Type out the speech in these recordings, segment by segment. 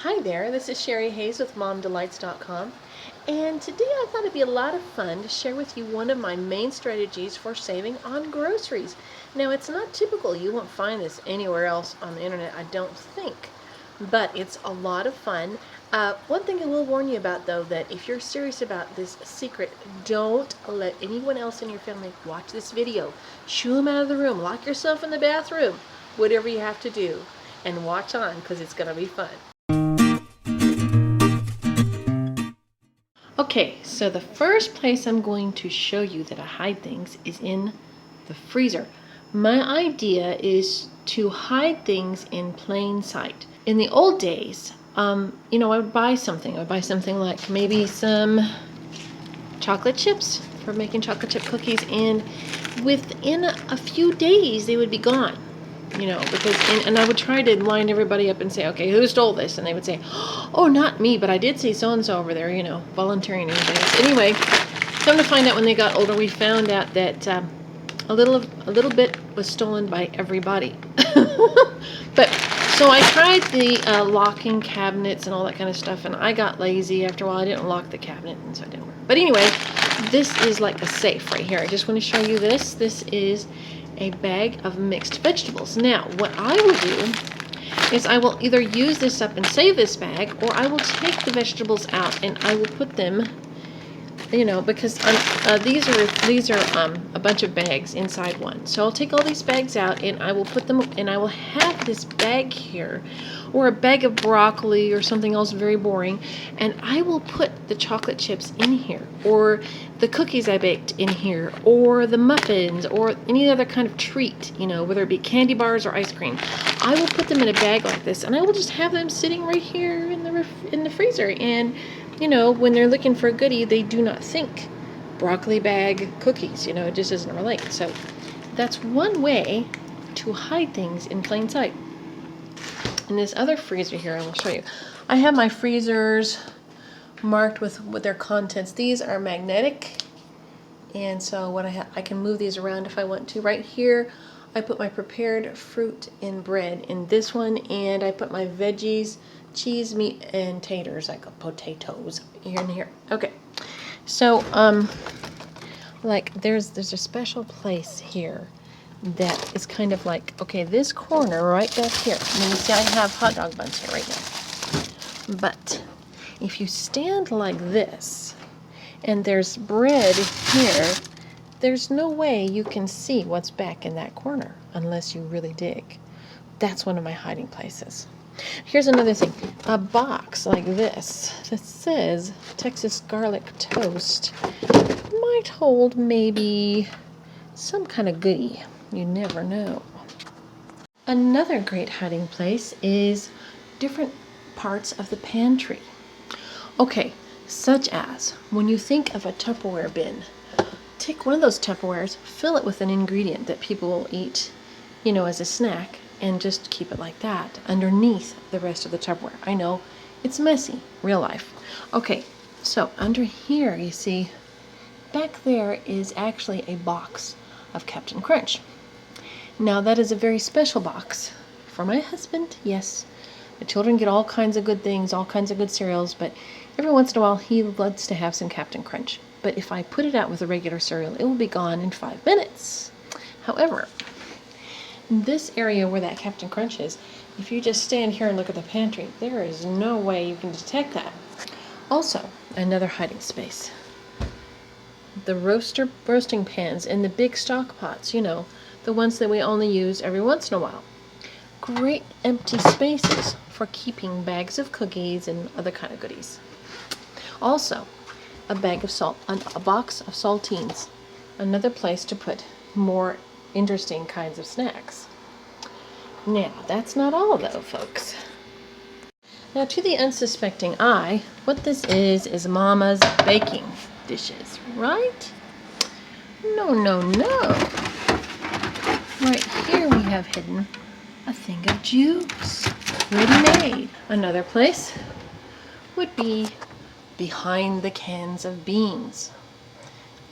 Hi there, this is Sherry Hayes with MomDelights.com, and today I thought it'd be a lot of fun to share with you one of my main strategies for saving on groceries. Now, it's not typical. You won't find this anywhere else on the internet, I don't think, but it's a lot of fun. One thing I will warn you about, though, that if you're serious about this secret, don't let anyone else in your family watch this video. Shoo them out of the room, lock yourself in the bathroom, whatever you have to do, and watch on, because it's going to be fun. Okay, so the first place I'm going to show you that I hide things is in the freezer. My idea is to hide things in plain sight. In the old days, I would buy something. I would buy something like maybe some chocolate chips for making chocolate chip cookies, and within a few days they would be gone. And I would try to line everybody up and say, okay, who stole this? And they would say, oh, not me, but I did see so-and-so over there, volunteering anything else. Anyway, come to find out, when they got older, we found out that a little bit was stolen by everybody. But so I tried the locking cabinets and all that kind of stuff, and I got lazy. After a while, I didn't lock the cabinet, and so it didn't work. But anyway, this is like a safe right here. I just want to show you this. This is a bag of mixed vegetables. Now, what I will do is I will either use this up and save this bag, or I will take the vegetables out and I will put them, because these are a bunch of bags inside one. So I'll take all these bags out and I will put them, and I will have this bag here, or a bag of broccoli or something else very boring, and I will put the chocolate chips in here, or the cookies I baked in here, or the muffins, or any other kind of treat, whether it be candy bars or ice cream. I will put them in a bag like this, and I will just have them sitting right here in the freezer. And when they're looking for a goodie, they do not think broccoli bag cookies. It just doesn't relate. So that's one way to hide things in plain sight. In this other freezer here, I will show you. I have my freezers marked with their contents. These are magnetic, and so what I can move these around if I want to. Right here, I put my prepared fruit and bread in this one, and I put my veggies, cheese, meat, and taters, like potatoes, here and here. Okay, so there's a special place here that is kind of like, okay, this corner right back here. I mean, you see I have hot dog buns here right now, but if you stand like this and there's bread here, there's no way you can see what's back in that corner unless you really dig. That's one of my hiding places. Here's another thing. A box like this that says Texas garlic toast might hold maybe some kind of goodie. You never know. Another great hiding place is different parts of the pantry. Okay, such as when you think of a Tupperware bin, take one of those Tupperwares, fill it with an ingredient that people will eat, as a snack, and just keep it like that underneath the rest of the Tupperware. I know, it's messy, real life. Okay, so under here, you see, back there is actually a box of Captain Crunch. Now, that is a very special box for my husband. Yes, the children get all kinds of good things, all kinds of good cereals, but every once in a while he loves to have some Captain Crunch. But if I put it out with a regular cereal, it will be gone in 5 minutes. However, in this area where that Captain Crunch is, if you just stand here and look at the pantry, there is no way you can detect that. Also, another hiding space. The roasting pans and the big stock pots, the ones that we only use every once in a while. Great empty spaces for keeping bags of cookies and other kind of goodies. Also, a bag of salt, a box of saltines. Another place to put more interesting kinds of snacks. Now, that's not all though, folks. Now, to the unsuspecting eye, what this is Mama's baking dishes, right? No. Right here we have hidden a thing of juice, ready-made. Another place would be behind the cans of beans.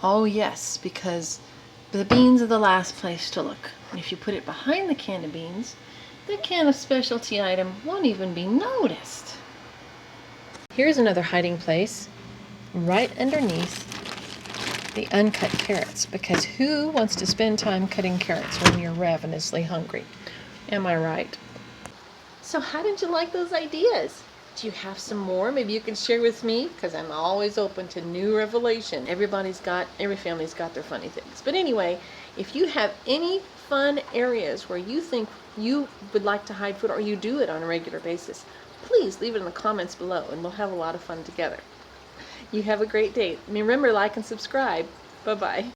Oh yes, because the beans are the last place to look. And if you put it behind the can of beans, the can of specialty item won't even be noticed. Here's another hiding place right underneath the uncut carrots, because who wants to spend time cutting carrots when you're ravenously hungry? Am I right? So how did you like those ideas? Do you have some more? Maybe you can share with me, because I'm always open to new revelation. Every family's got their funny things. But anyway, if you have any fun areas where you think you would like to hide food, or you do it on a regular basis, please leave it in the comments below and we'll have a lot of fun together. You have a great day. Remember, like and subscribe. Bye-bye.